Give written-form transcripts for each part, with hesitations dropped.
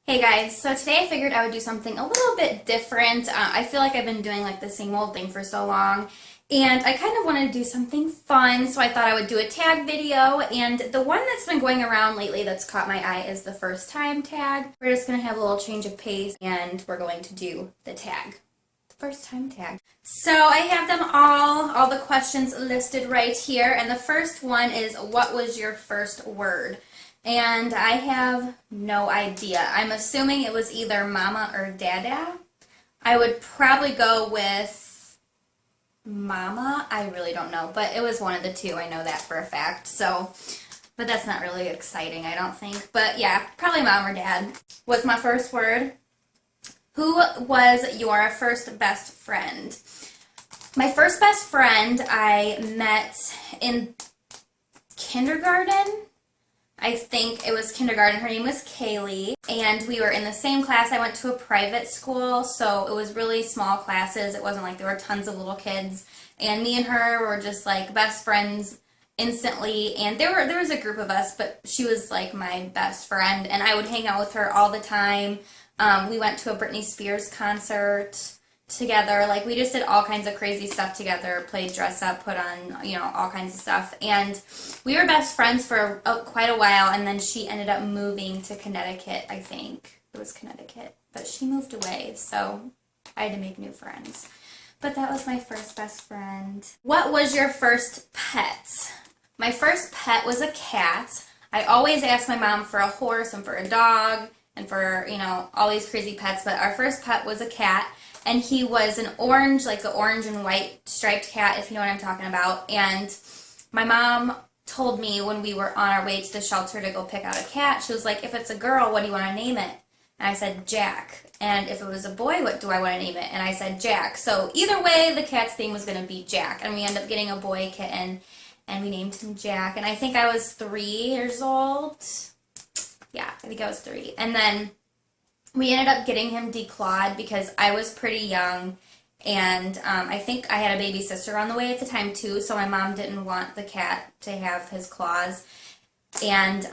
Hey guys, so today I figured I would do something a little bit different. I feel like I've been doing like the same old thing for so long, and I kind of wanted to do something fun, so I thought I would do a tag video, and the one that's been going around lately that's caught my eye is the first time tag. We're just going to have a little change of pace, and we're going to do the tag. The first time tag. So I have them all the questions listed right here, and the first one is, what was your first word? And I have no idea. I'm assuming it was either mama or dada. I would probably go with mama. I really don't know, but it was one of the two. I know that for a fact. So, but that's not really exciting, I don't think. But yeah, probably mom or dad was my first word. Who was your first best friend? My first best friend I met in kindergarten. I think it was kindergarten. Her name was Kaylee, and we were in the same class. I went to a private school, so it was really small classes. It wasn't like there were tons of little kids, and me and her were just like best friends instantly. And there was a group of us, but she was like my best friend, and I would hang out with her all the time. We went to a Britney Spears concert together. Like, we just did all kinds of crazy stuff together, played dress up, put on, all kinds of stuff. And we were best friends for quite a while, and then she ended up moving to Connecticut, I think. It was Connecticut. But she moved away, so I had to make new friends. But that was my first best friend. What was your first pet? My first pet was a cat. I always asked my mom for a horse and for a dog and for, all these crazy pets, but our first pet was a cat. And he was an orange, like the orange and white striped cat, if you know what I'm talking about. And my mom told me when we were on our way to the shelter to go pick out a cat, she was like, if it's a girl, what do you want to name it? And I said, Jack. And if it was a boy, what do I want to name it? And I said, Jack. So either way, the cat's name was going to be Jack. And we ended up getting a boy kitten, and we named him Jack. And I think I was 3 years old. Yeah, I think I was 3. And then we ended up getting him declawed because I was pretty young, and I think I had a baby sister on the way at the time too, so my mom didn't want the cat to have his claws. And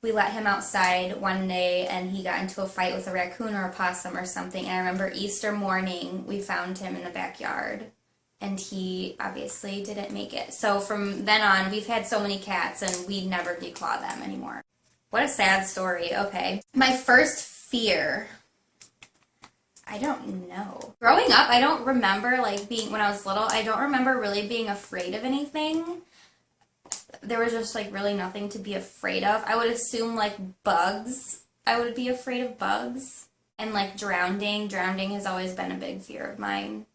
we let him outside one day, and he got into a fight with a raccoon or a possum or something. And I remember Easter morning, we found him in the backyard, and he obviously didn't make it. So from then on, we've had so many cats, and we never declaw them anymore. What a sad story. Okay. My first fear. I don't know. Growing up, I don't remember, when I was little, I don't remember really being afraid of anything. There was just, really nothing to be afraid of. I would assume, bugs. I would be afraid of bugs. And, drowning. Drowning has always been a big fear of mine.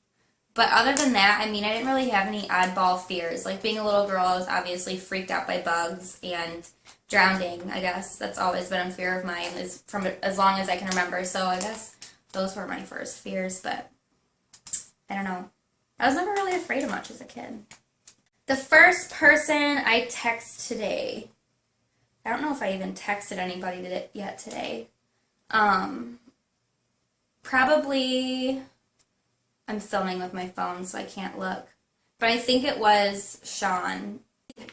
But other than that, I didn't really have any oddball fears. Being a little girl, I was obviously freaked out by bugs, and drowning, I guess. That's always been a fear of mine, is from as long as I can remember. So I guess those were my first fears, but I don't know. I was never really afraid of much as a kid. The first person I text today. I don't know if I even texted anybody yet today. Probably, I'm filming with my phone, so I can't look. But I think it was Sean.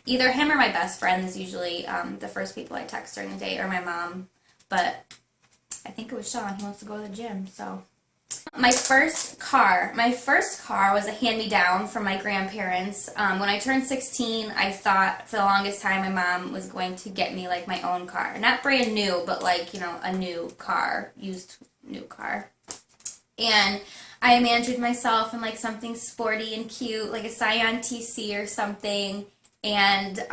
Either him or my best friend is usually the first people I text during the day, or my mom. But I think it was Sean. He wants to go to the gym, so. My first car was a hand-me-down from my grandparents. When I turned 16, I thought for the longest time my mom was going to get me my own car. Not brand new, but a new car, used new car. And I imagined myself in something sporty and cute, like a Scion TC or something. And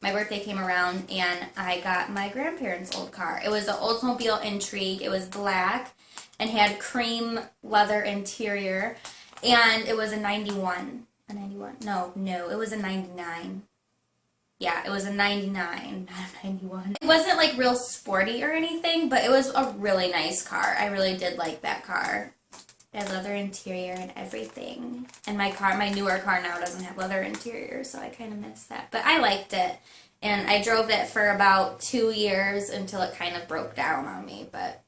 my birthday came around, and I got my grandparents' old car. It was an Oldsmobile Intrigue. It was black and had cream leather interior, and it was a 91. A 91? No, it was a 99. Yeah, it was a 99, not a 91. It wasn't real sporty or anything, but it was a really nice car. I really did like that car. It had leather interior and everything. And my newer car now doesn't have leather interior, so I kind of miss that. But I liked it, and I drove it for about 2 years until it kind of broke down on me, but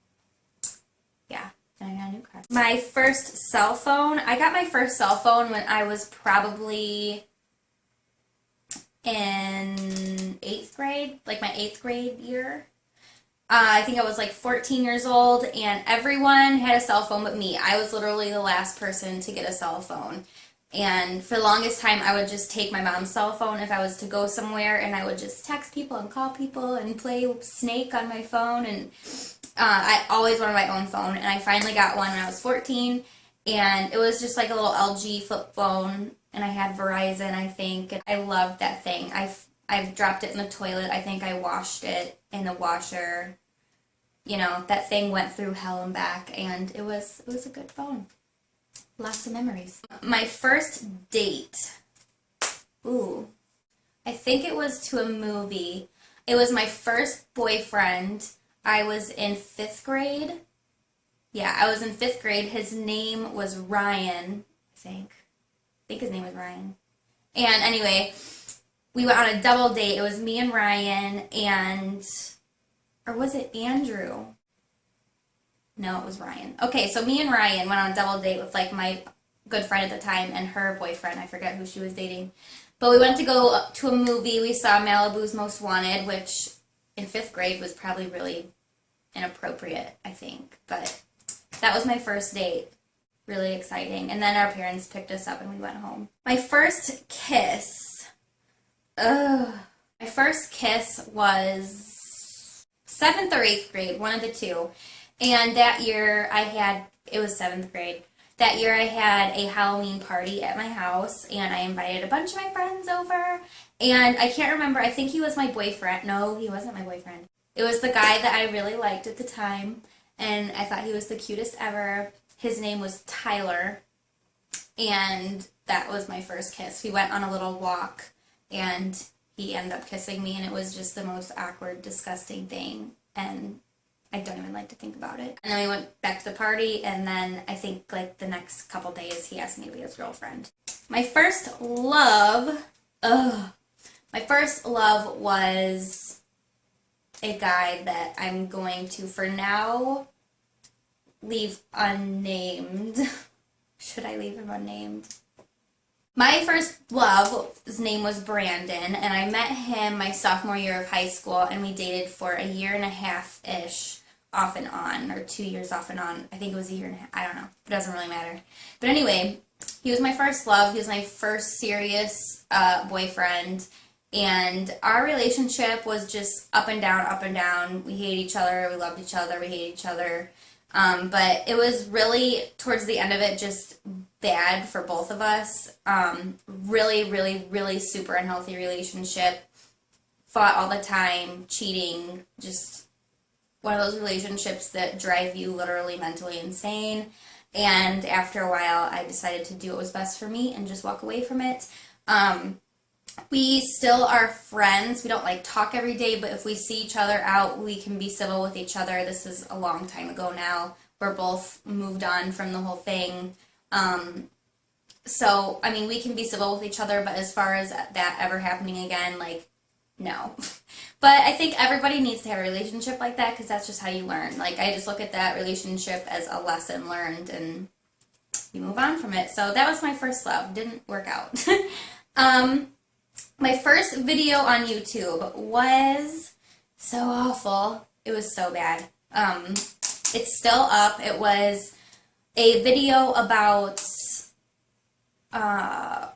yeah, then I got a new car. My first cell phone, I got my first cell phone when I was probably in 8th grade, my 8th grade year. I think I was like 14 years old, and everyone had a cell phone but me. I was literally the last person to get a cell phone. And for the longest time, I would just take my mom's cell phone if I was to go somewhere, and I would just text people and call people and play Snake on my phone. And I always wanted my own phone, and I finally got one when I was 14, and it was just like a little LG flip phone, and I had Verizon, I think, and I loved that thing. I've dropped it in the toilet. I think I washed it in the washer. You know, that thing went through hell and back, and it was a good phone. Lots of memories. My first date. Ooh. I think it was to a movie. It was my first boyfriend. I was in 5th grade. Yeah, I was in 5th grade. His name was Ryan, I think. I think his name was Ryan. And anyway, we went on a double date. It was me and Ryan and, or was it Andrew? No, it was Ryan. Okay, so me and Ryan went on a double date with like my good friend at the time and her boyfriend. I forget who she was dating. But we went to go to a movie. We saw Malibu's Most Wanted, which in 5th grade was probably really inappropriate, I think. But that was my first date. Really exciting. And then our parents picked us up and we went home. My first kiss. Ugh. My first kiss was 7th or 8th grade, one of the two. And that year it was 7th grade. That year I had a Halloween party at my house, and I invited a bunch of my friends over. And I can't remember, I think he was my boyfriend. No, he wasn't my boyfriend. It was the guy that I really liked at the time, and I thought he was the cutest ever. His name was Tyler, and that was my first kiss. We went on a little walk, and he ended up kissing me, and it was just the most awkward, disgusting thing, and I don't even like to think about it. And then we went back to the party, and then I think like the next couple days he asked me to be his girlfriend. My first love, my first love was a guy that I'm going to, for now, leave unnamed. Should I leave him unnamed? My first love, his name was Brandon, and I met him my sophomore year of high school, and we dated for a year and a half-ish, off and on, or 2 years off and on. I think it was a year and a half. I don't know. It doesn't really matter. But anyway, he was my first love. He was my first serious boyfriend, and our relationship was just up and down, up and down. We hated each other. We loved each other. We hated each other. But it was really, towards the end of it, just bad for both of us. Really, really, really super unhealthy relationship. Fought all the time, cheating, just one of those relationships that drive you literally mentally insane. And after a while, I decided to do what was best for me and just walk away from it. We still are friends. We don't like talk every day, but if we see each other out, we can be civil with each other. This is a long time ago now. We're both moved on from the whole thing. So, I mean, we can be civil with each other, but as far as that ever happening again, like, no. But I think everybody needs to have a relationship like that, because that's just how you learn. Like, I just look at that relationship as a lesson learned, and you move on from it. So that was my first love. Didn't work out. My first video on YouTube was so awful. It was so bad. It's still up. It was a video about,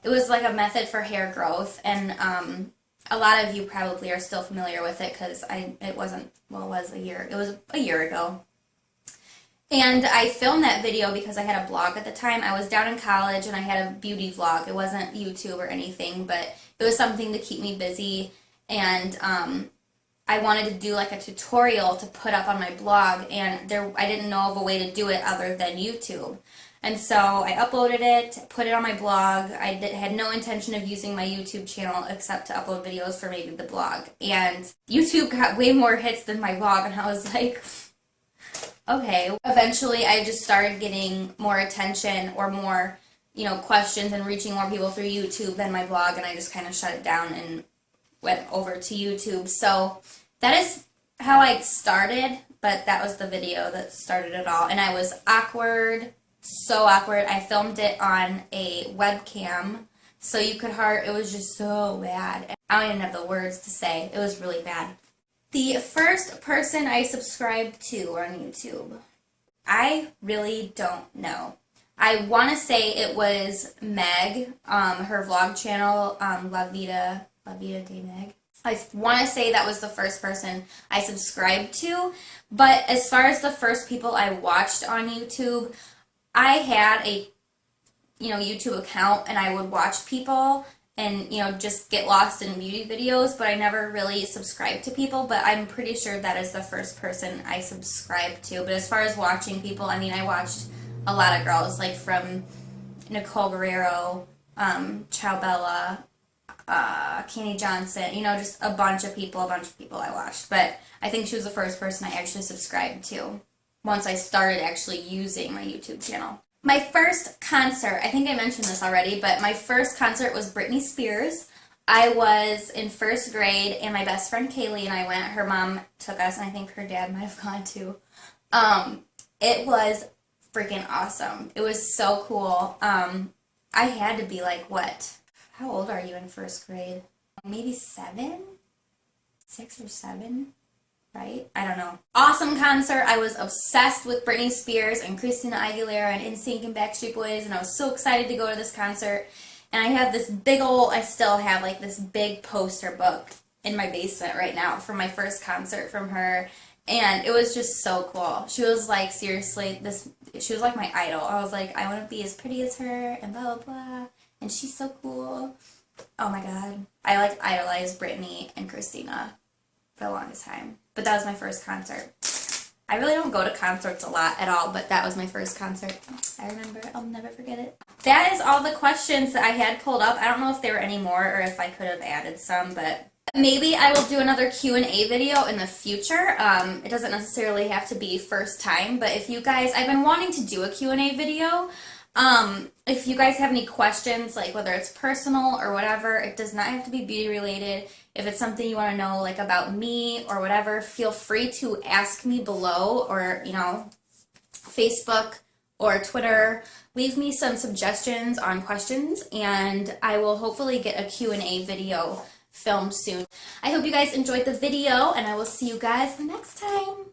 it was like a method for hair growth, and a lot of you probably are still familiar with it, because it was a year ago. And I filmed that video because I had a blog at the time. I was down in college and I had a beauty vlog. It wasn't YouTube or anything, but it was something to keep me busy. And I wanted to do like a tutorial to put up on my blog, and I didn't know of a way to do it other than YouTube. And so I uploaded it, put it on my blog. I had no intention of using my YouTube channel except to upload videos for maybe the blog. And YouTube got way more hits than my blog, and I was like, okay. Eventually, I just started getting more attention or more, questions and reaching more people through YouTube than my blog, and I just kind of shut it down and went over to YouTube. So that is how I started, but that was the video that started it all. And I was awkward, so awkward. I filmed it on a webcam, so it was just so bad. I don't even have the words to say. It was really bad. The first person I subscribed to on YouTube, I really don't know. I want to say it was Meg, her vlog channel, La Vida de Meg. I want to say that was the first person I subscribed to, but as far as the first people I watched on YouTube, I had a, YouTube account, and I would watch people and, just get lost in beauty videos, but I never really subscribed to people, but I'm pretty sure that is the first person I subscribed to. But as far as watching people, I mean, I watched a lot of girls, like from Nicole Guerrero, Chow Bella, Kenny Johnson, just a bunch of people I watched. But I think she was the first person I actually subscribed to once I started actually using my YouTube channel. My first concert, I think I mentioned this already, but my first concert was Britney Spears. I was in first grade, and my best friend Kaylee and I went. Her mom took us, and I think her dad might have gone too. It was freaking awesome. It was so cool. I had to be like, what? How old are you in first grade? Maybe 7? 6 or 7? Right? I don't know. Awesome concert. I was obsessed with Britney Spears and Christina Aguilera and NSYNC and Backstreet Boys, and I was so excited to go to this concert. And I have this I still have like this big poster book in my basement right now from my first concert from her. And it was just so cool. She was like, seriously, she was like my idol. I was like, I want to be as pretty as her and blah, blah, blah. And she's so cool. Oh my God. I like idolized Britney and Christina for the longest time. But that was my first concert. I really don't go to concerts a lot at all, but that was my first concert. I remember. I'll never forget it. That is all the questions that I had pulled up. I don't know if there were any more or if I could have added some, but maybe I will do another Q&A video in the future. It doesn't necessarily have to be first time, but if you guys, I've been wanting to do a Q&A video. If you guys have any questions, like whether it's personal or whatever, it does not have to be beauty related. If it's something you want to know, like about me or whatever, feel free to ask me below, or, Facebook or Twitter. Leave me some suggestions on questions, and I will hopefully get a Q&A video filmed soon. I hope you guys enjoyed the video, and I will see you guys the next time.